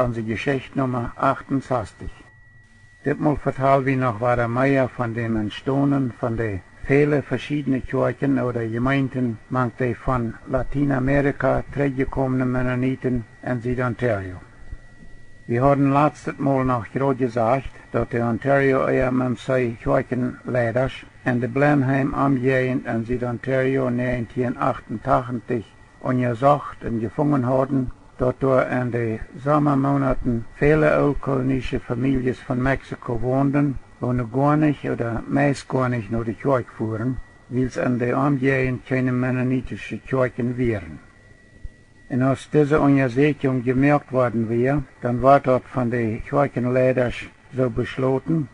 onze Geschicht Nummer 68. Ditmal vertellen wir noch weiter mehr von dem Entstehen von den vielen verschiedenen Kirchen oder Gemeinden, manche von Lateinamerika zurückgekommenen Mennoniten in Süd-Ontario. Wir haben letztes Mal noch gerade gesagt, dass die Ontario EMMC Kirchenleiders in der Blenheim Umgegend in Süd-Ontario 1988 untersucht und gefunden haben, dass dort in den Sommermonaten viele oldkolonische Familien von Mexiko wohnten, wo noch gar nicht oder meist gar nicht nach der Kirche fuhren, weil es in der Umgegend keine mennonitische Kirchen wären. Und als diese Untersuchung gemerkt worden wäre, dann war dort von den Kirchenleitern so beschlossen,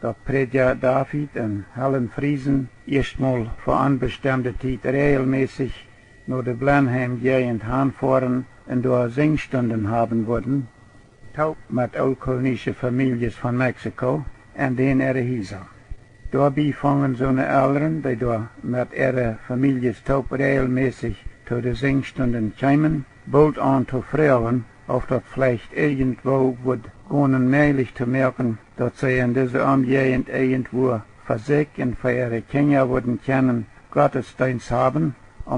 dass Praedja David und Helen Friesen erstmal für unbestimmte Zeit regelmäßig nach der Blenheim-Gegend hinfahren und dort Singstunden haben würden, taub mit oldkolonischen Familien von Mexiko und den ihre Häuser. Dabei fangen so eine Eltern, die dort mit ihrer Familie taub regelmäßig zu den Singstunden kämen, bald an zu fragen, ob das vielleicht irgendwo wird gehen möglich zu merken, dass sie in dieser Umgegend irgendwo für sich und für ihre Kinder würden können Gottesdienst haben,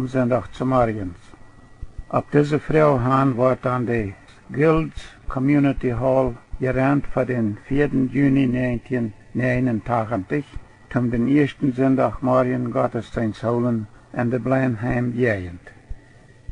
Sonntag zu morgens. Ab dieser Frau hin wird dann die Guilds Community Hall gerannt für den 4. Juni 1989, zum den ersten Sonntagmorgen Gottesdienst holen in der Blenheim-Gegend.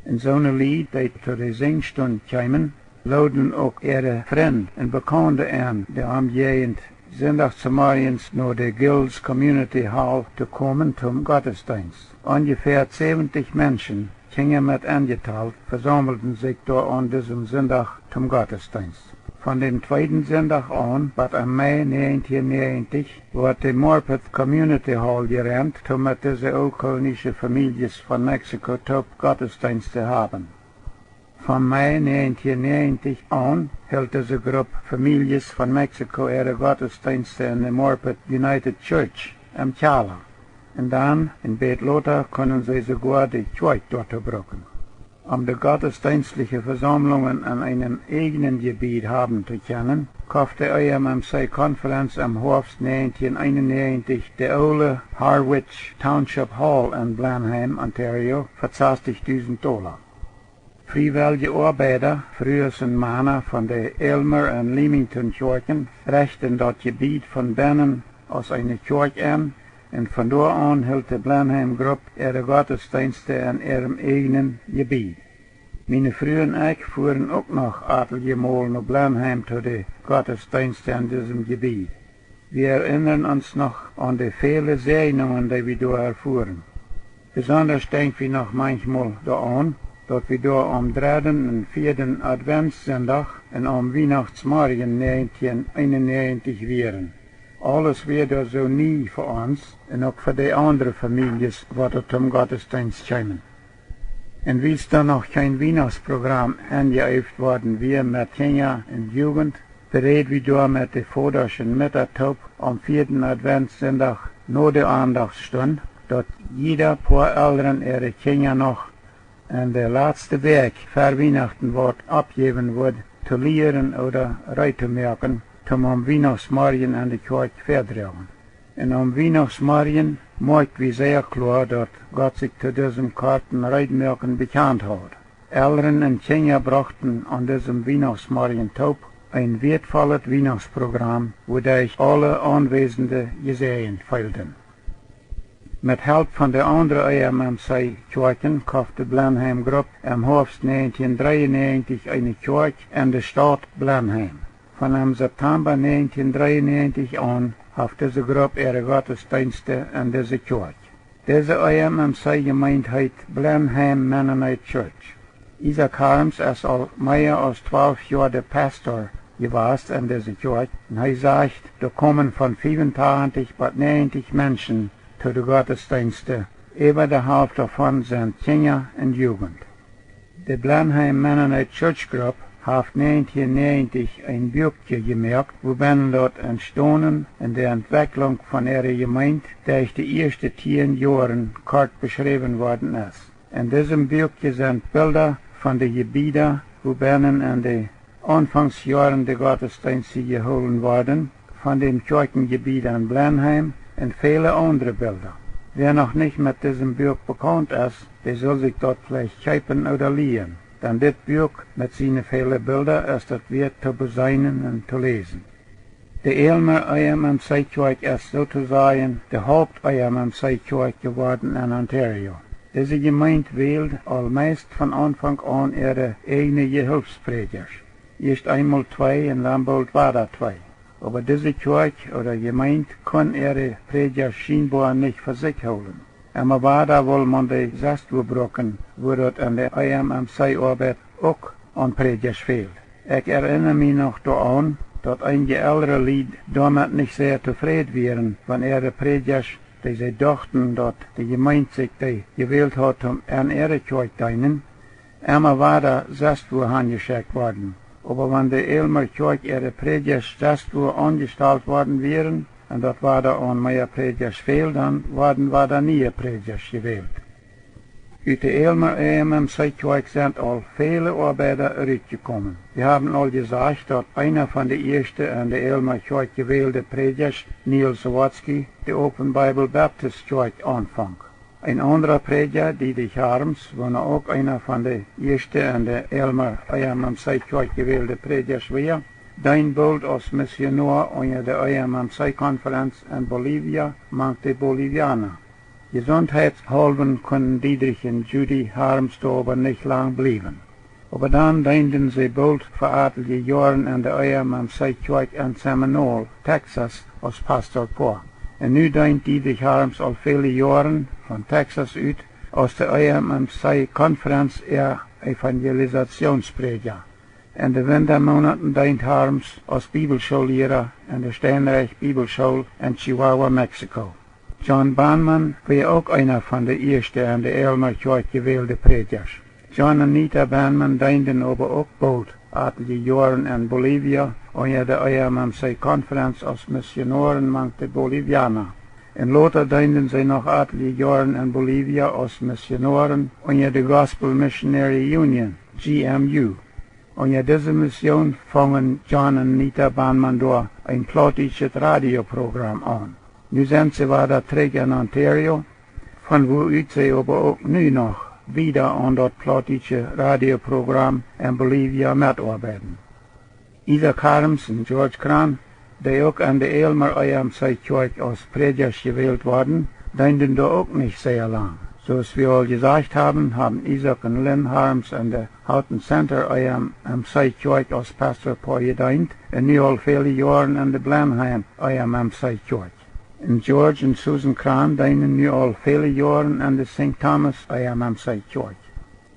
In so einer Lied, die zu der Singstunde kamen, laden auch ihre Freunde und Bekannte an, der Umgegend Sonntag zu morgens nach der Guilds Community Hall zu kommen zum Gottesdienst. Ungefähr 70 Menschen, Kinder mit angeteilt, versammelten sich dort an diesem Sonntag zum Gottesdienst. Von dem zweiten Sonntag an, bis im Mai 1990, wird die Morpeth Community Hall gerannt, um mit dieser oldkolonischen Familien von Mexiko top Gottesdienste haben. Von Mai 1990 an hält diese Gruppe Familien von Mexiko ihre Gottesdienste in der Morpeth United Church im Keller. Und dann, in Beit Lothar, können sie sogar die Kirche dort brauchen. Um die gottesdienstliche Versammlungen an einem eigenen Gebiet haben zu können, kaufte EMMC-Konferenz im Herbst 1991 die Old Harwich Township Hall in Blenheim, Ontario, für $60.000. Freiwillige Arbeiter, früher sind Männer von der Elmer und Leamington Kirchen, rechten das Gebiet von binnen aus einer Kirche an, und von dort an hielt die Blenheim-Gruppe ihre Gottesdienste in ihrem eigenen Gebiet. Meine frühen ich fuhren auch noch etliche Mal nach Blenheim zu den Gottesdiensten in diesem Gebiet. Wir erinnern uns noch an die vielen Segnungen, die wir dort erfuhren. Besonders denken wir noch manchmal daran, dass wir dort am 3. und 4. Adventssonntag und am Weihnachtsmorgen 1991 wären. Alles wäre so nie für uns und auch für die anderen Familien, die zum Gottesdienst kommen. Und wie es dann noch kein Weihnachtsprogramm angeäuft worden wäre mit Kinder und Jugend, berät wir da mit der Vaterschen Mittagtaub am 4. Adventssonntag nur die Andachtsstunde, dass jeder paar Eltern ihre Kinder noch in der letzten Weg vor Weihnachten abgeben wird, zu lehren oder reinzumerken, zum am Weihnachtsmorgen an die Kirche vertragen. Und am Weihnachtsmorgen macht wir sehr klar, dass Gott sich zu diesem Karten Reitmerken bekannt hat. Eltern und Kinder brachten an diesem Weihnachtsmorgen taub ein wertvolles Weihnachtsprogramm, wodurch alle Anwesenden gesehen fehlten. Mit Hilfe von der anderen EMMC-Kirchen kaufte Blenheim-Gruppe im Herbst 1993 eine Kirche in der Stadt Blenheim. Von September 1993 an hat diese Gruppe ihre Gottesdienste in dieser Kirche. Diese EMMC-Gemeinde heißt Blenheim Mennonite Church. Isaac Harms ist al mehr als 12 Jahre der Pastor gewesen in dieser Kirche und er sagt, da kommen von 85 bis 90 Menschen zu den Gottesdiensten. Über die Hälfte davon sind Kinder und Jugend. Die Blenheim Mennonite Church Group hat 1990 ein Büchlein gemerkt, wobei dort entstanden in der Entwicklung von ihrer Gemeinde durch die ersten 10 Jahre kurz beschrieben worden ist. In diesem Büchlein sind Bilder von den Gebieten, wobei in den Anfangsjahren der Gottesdienste geholt worden, von dem Kirchengebiet an Blenheim und viele andere Bilder. Wer noch nicht mit diesem Buch bekannt ist, der soll sich dort vielleicht kaufen oder liehen. Denn das Buch mit seinen vielen Bildern ist das wert zu besehen und zu lesen. Der Elmer IMMC-Kirche ist sozusagen der Haupt-IMMC-Kirche geworden in Ontario. Diese Gemeinde wählt allmeist von Anfang an ihre eigene Gehilfsprediger. Erst einmal 2 und dann bald weiter 2. Aber diese Kirche oder Gemeinde kann ihre Prediger scheinbar nicht für sich holen. Aber weiter will man die Sastuhr brücken, wo dort an der IMMC-Arbeit auch an Prediger fehlt. Ich erinnere mich noch daran, dass einige ältere Lied damit nicht sehr zufrieden wären, wenn ihre Prediger, die sie dachten, dass die Gemeinde sich die gewählt hat, um an ihre Kirche zu dienen, immer weiter Sastuhr angeschickt worden. Aber wenn die Elmer Kirche ihre Prediger Sastuhr angestellt worden wären, und das war da an mehr Prediger fehlt, dann waren da nie Prediger gewählt. Uit de Elmer IMMC-Kirche sind all viele Arbeiter zurückgekommen. Wir haben all gesagt, dass einer von den ersten an der Elmer Kirche gewählte Predigers, Niels Sawatzki, die Open Bible Baptist Kirche anfang. Ein anderer Prediger, Dietrich Harms, war auch einer von den ersten an der Elmer IMMC-Kirche gewählte Predigers war, dein Bild als Missionar unter der IMMC-Konferenz in Bolivia mag die Bolivianer. Gesundheitshalber können Dietrich und Judy Harms da aber nicht lang bleiben. Aber dann dienten sie bald für etliche Jahre an der IMMC-Kirche in Seminole, Texas, als Pastor vor. Und nu dient Dietrich Harms al viele Jahre von Texas uit als der IMMC-Konferenz Evangelisationsprediger. In den Wintermonaten dient Harms als Bibelschullehrer in der Steinreich Bibelschule in Chihuahua, Mexiko. John Bahnman war auch einer von den ersten an der Elmer Kirche gewählten Predigers. John und Nita Bahnman dienten aber auch bald etliche Jahre in Bolivia unter der IMMC-Konferenz als Missionaren mang die Bolivianer. In Lothar dienten sie noch etliche Jahre in Bolivia als Missionaren unter der Gospel Missionary Union, GMU. Unter dieser Mission fangen John und Nita Bahnman da ein Plautdietsches Radioprogramm an. Nu sind sie weiter zurück in Ontario, von wo sie aber auch nu noch wieder an das Plautdietsche Radioprogramm in Bolivia mitarbeiten. Isaac Harms und George Kran, die auch an der Elmer IMMC-Kirche als Predigers gewählt wurden, dienten da auch nicht sehr lang. So als wir all gesagt haben, haben Isaac und Lynn Harms an der Houghton Center IMMC-Kirche als Pastor gedient und nu all viele Jahre an der Blenheim IMMC-Kirche. Und George und Susan Kran dienen nu al viele Jahre an der St. Thomas IMMC-Kirche.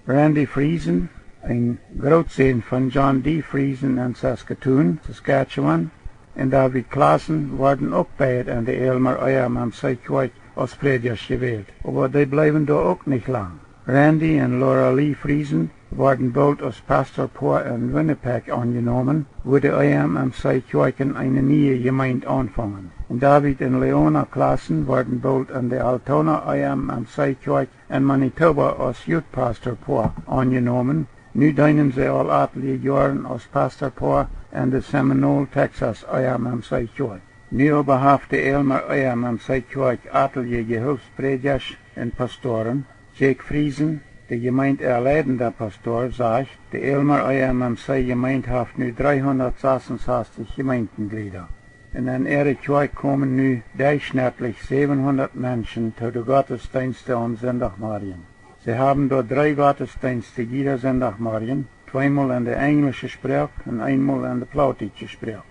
Randy Friesen, ein Großsohn von John D. Friesen in Saskatoon, Saskatchewan, und David Klassen wurden auch beide an der Elmer IMMC-Kirche als Predigers gewählt, aber die bleiben da auch nicht lang. Randy und Laura Lee Friesen wurden bald als Pastorpaar in Winnipeg angenommen, wo die IMMC-Kirchen eine neue Gemeinde anfangen. Und David und Leona Klassen wurden bald an der Altona IMMC-Kirche in Manitoba als Youth-Pastorpaar angenommen. Nu dienen sie all etliche Jahre als Pastorpaar in der Seminole, Texas IMMC-Kirche. Nu aber hat die Elmer IMMC-Kirche etliche Gehilfspredigers und Pastoren. Jake Friesen, der gemeindeerleidende Pastor, sagt, die Elmer IMMC-Gemeinde hat nu 366 Gemeindeglieder. Und in ihre Kirche kommen nu durchschnittlich 700 Menschen zu den Gottesdiensten am Sonntagmorgen. Sie haben dort 3 Gottesdienste jeder Sonntagmorgen, zweimal in der englischen Sprache und einmal in der Plautdietsche Sprache.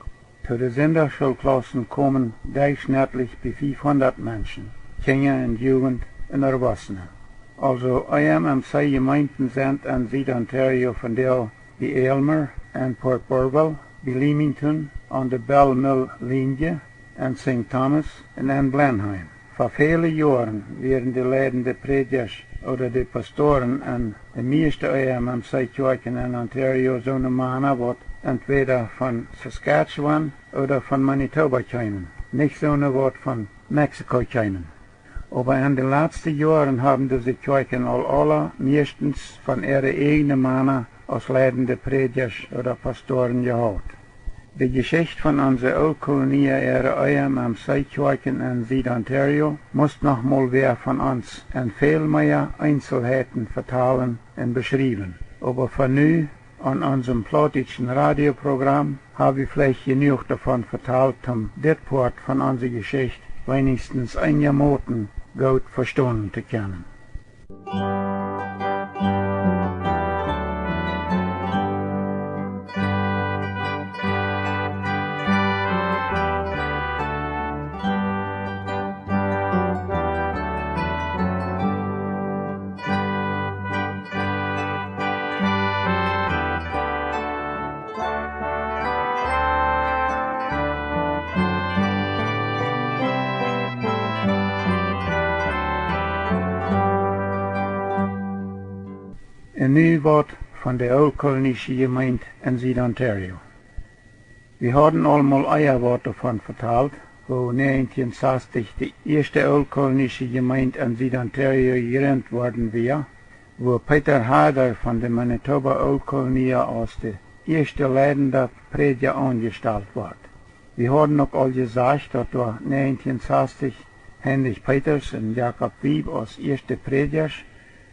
Zu den Sonntagsschulklassen kommen durchschnittlich bis 500 Menschen, Kinder und Jugend und Erwachsene. Also IMMC-Gemeinden sind in Süd-Ontario von der die Elmer und Port Burwell, die Leamington an der Bell Mill-Linie in St. Thomas und in Blenheim. Vor vielen Jahren werden die leidenden Predigers oder die Pastoren an den meisten IMMC-Kirchen in Ontario so eine Männer, was entweder von Saskatchewan oder von Manitoba kämen, nicht so eine was von Mexiko kämen. Aber in den letzten Jahren haben diese Kirchen alle meistens von ihren eigenen Männern als leidende Praedjas oder Pastoren gehad. De Geschicht van onze Oldkolonie eieren am Zuidkirken en Zuid-Ontario moest nog mal weer van ons en veel meer Einzelheiten vertalen en beschrijven. Aber von nu an unserem Plautdietschen Radioprogramm habe ich vielleicht genug davon vertalt, dit Part von unserer Geschichte wenigstens einigermaßen gut verstanden zu können. En nu wat van de Oldkolonische gemeente in Zuid-Ontario. We hadden allemaal eierwoord ervan verteld, wo 1960 de eerste Oldkolonische gemeente in Zuid-Ontario gegründet worden weer, wo Peter Harder van de Manitoba Oldkolonie als de eerste leidende Praedja aangesteld wordt. We hadden ook al gezegd dat door 1960 Heinrich Peters en Jacob Wieb als eerste Praedjas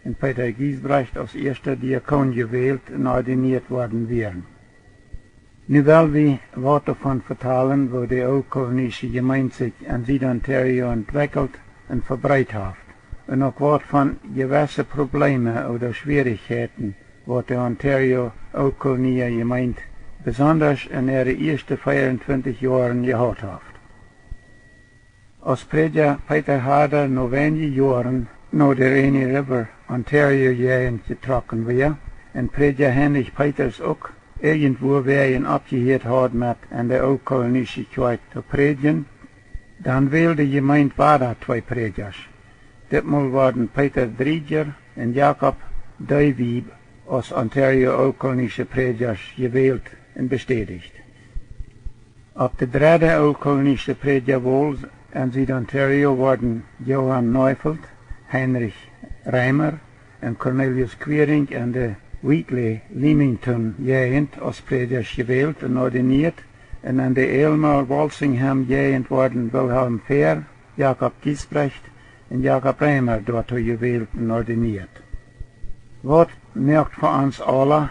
en Peter Giesbrecht als eerste diakon gewählt en ordiniert worden wären. Nu wel we wat ervan vertalen, wo de Oldkolonische gemeente zich in Zuid-Ontario entwickelt en verbreitet heeft. En ook wat van gewisse problemen oder Schwierigkeiten, wat de Ontario Oldkolonie gemeente besonders in ihre eerste 24 jaren gehad heeft. Als Praedja Peter Harder nog wenige jaren na de Rainy River Ontario gegend getrokken weer, en Praedja Heinrich Peters ook irgendwo weer een opgeheerd had met aan de Oldkolonische kerk te predien, dan wil de gemeente waren twee Praedjas. Ditmaal worden Peter Driedger en Jacob Duiwieb als Ontario Oldkolonische Praedjas gewählt en bestätigt. Op de derde Oldkolonische Praedja-wahl in Zuid-Ontario worden Johann Neufeld, Heinrich Reimer en Cornelius Quiring en de Wheatley Leamington gegend als Praedjas gewählt en ordiniert, en aan de Elmer Walsingham gegend worden Wilhelm Fehr, Jacob Giesbrecht en Jacob Reimer daartoe gewählt en ordiniert. Wat merkt voor ons alle,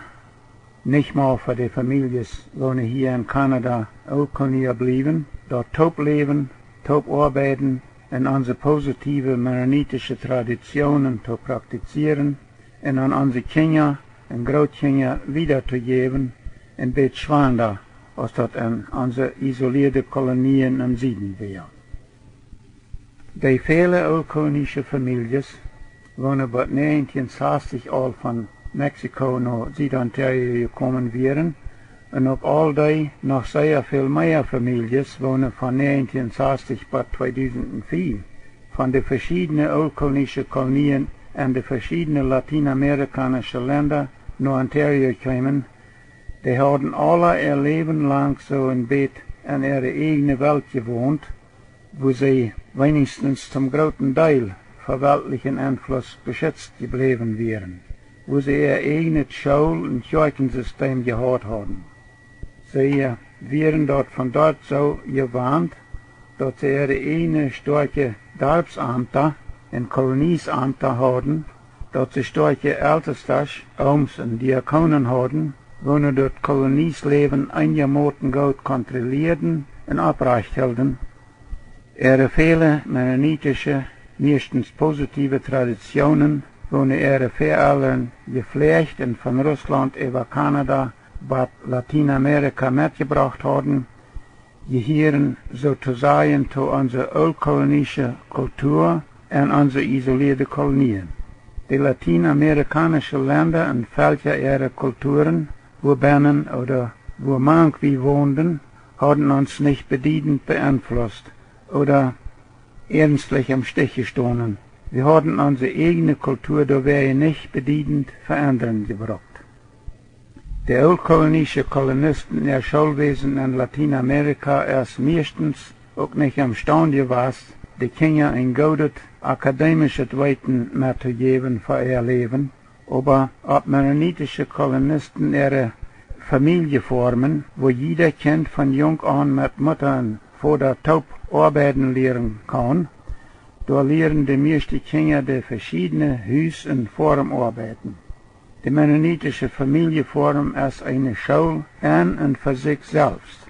nicht mal für die Families, wonen hier in Kanada Oldkolonie blieben, dort top leben, top arbeiten en onze positive mennonitische Traditionen te praktizieren en aan onze Kinder en Grootkinder wieder te geven en bet schwander als dat in onze isolierte kolonien im Süden wäre. Die viele Oldkolonische Families wonen bij 1960 al van Mexico naar Zuid-Ontario gekommen wären, en ook al die nog zeer veel meer families wonen van 1960 tot 2004 van de verschiedene Oldkolonische kolonien en de verschiedene Latijns-Amerikanische Länder naar Ontario kwamen, die hadden alle ihr Leben lang so een beetje in ihre eigene Welt gewohnt, wo sie wenigstens zum großen Teil vor weltlichen Einfluss beschützt geblieben wären, wo sie ihr eigenes Schul- und Kirchensystem gehabt haben. Sie wären von dort so gewarnt, dass sie ihre eigene starke Dorfsamter und Koloniesamter hatten, dass sie starke Ältestas, Oms und Diakonen hatten, wo sie das Kolonieleben einigermaßen gut kontrollierten und aufrecht hielten. Ihre viele mennonitische, meistens positive Traditionen, wo sie ihre Voreltern gepflegt und von Russland über Kanada was Latinamerika mitgebracht haben, gehören sozusagen zu unserer oldkolonische Kultur und unsere isolierte Kolonien. Die lateinamerikanischen Länder und welche ihre Kulturen, wo binnen oder wo manch wie wohnten, haben uns nicht bedienend beeinflusst oder ernstlich im Stich gestoßen. Wir haben unsere eigene Kultur dabei nicht bedienend verändern gebracht. Die oldkolonische Kolonisten der Schulwesen in Latinamerika erst meistens auch nicht imstande gewesen, die Kinder ein gutes akademisches Weiten mitzugeben für ihr Leben, Aber ob mennonitische Kolonisten ihre Familie formen, wo jeder Kind von jung an mit Mutter und Vater taub arbeiten lehren kann, da lehren die meisten Kinder die verschiedenen Hus- und Formarbeiten. Die mennonitische Familienform ist eine Schule an und für sich selbst.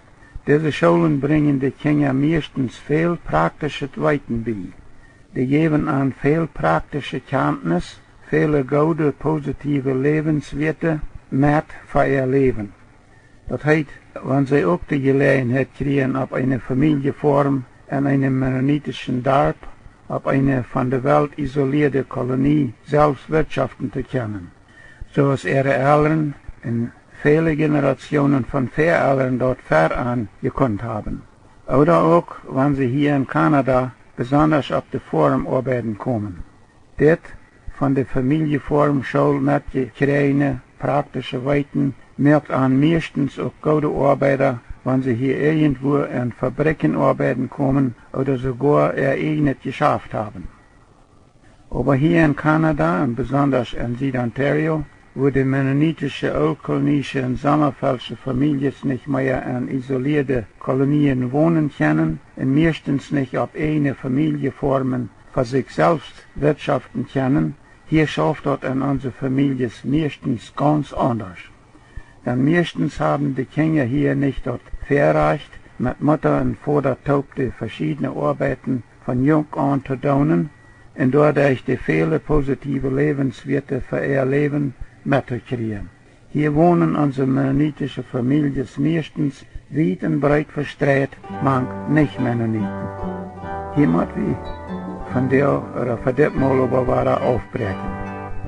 Diese Schulen bringen die Kinder meistens viel praktische Weiten bei. Die geben an viel praktische Kenntnis, viele gute, positive Lebenswerte mit für ihr Leben. Das heißt, wenn sie auch die Gelegenheit kriegen, auf eine Familienform in einem mennonitischen Dorf, auf eine von der Welt isolierte Kolonie selbst wirtschaften zu können, so es ihre Eltern in viele Generationen von Voreltern dort voran gekonnt haben. Oder auch, wenn sie hier in Kanada besonders auf die Formarbeiten kommen. Dort von der Familienform Schule mitgekriegene praktische Weiten merkt an meistens auch gute Arbeiter, wenn sie hier irgendwo in Fabriken arbeiten kommen oder sogar ihr eigenes geschafft haben. Aber hier in Kanada und besonders in Südontario, wo die mennonitische, altkolonische und sommerfelsche Familien nicht mehr in isolierte Kolonien wohnen können und meistens nicht auf eigene Familienformen für sich selbst wirtschaften können, hier schafft dort in unsere Familien meistens ganz anders. Denn meistens haben die Kinder hier nicht dort verreicht, mit Mutter und Vater taub die verschiedenen Arbeiten von jung an zu tun und dadurch die viele positive Lebenswerte für ihr Leben mitzukriegen. Hier wohnen unsere mennonitische Familien meistens weit und breit verstreut, manch nicht Mennoniten. Hier muss wir von der oder von dem Mal aber weiter aufbrechen.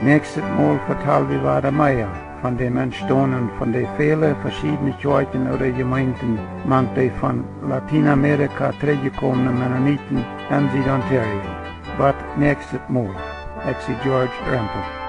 Nächstes Mal vertellen wir weiter mehr von dem Entstehen von den vielen verschiedenen Kirchen oder Gemeinden, manche von Lateinamerika zurückgekommenen Mennoniten in Südontario. Was nächstes Mal? Ich bin George Rempel.